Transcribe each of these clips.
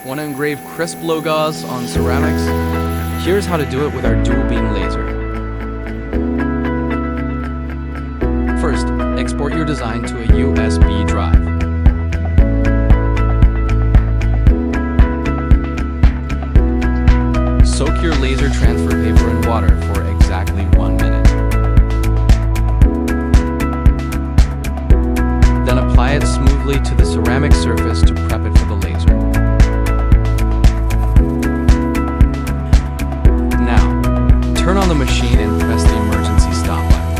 Want to engrave crisp logos on ceramics? Here's how to do it with our dual-beam laser. First, export your design to a USB drive. Soak your laser transfer paper in water for exactly 1 minute. Then apply it smoothly to the ceramic surface to prep it for the laser. Now, turn on the machine and press the emergency stop button.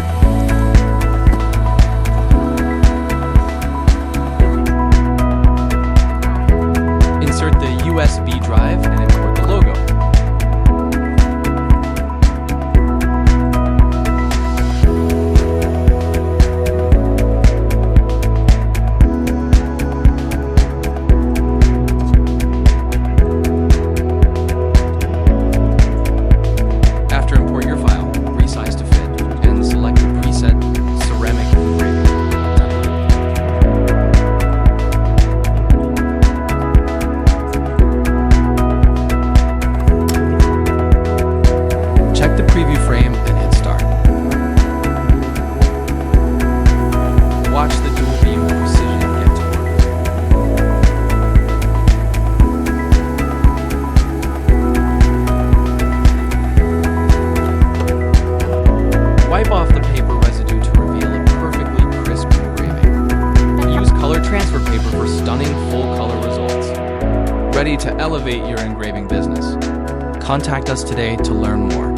Insert the USB drive and import the logo. Check the preview frame and hit start. Watch the dual-beam precision get to work. Wipe off the paper residue to reveal a perfectly crisp engraving. Use color transfer paper for stunning full-color results. Ready to elevate your engraving business? Contact us today to learn more.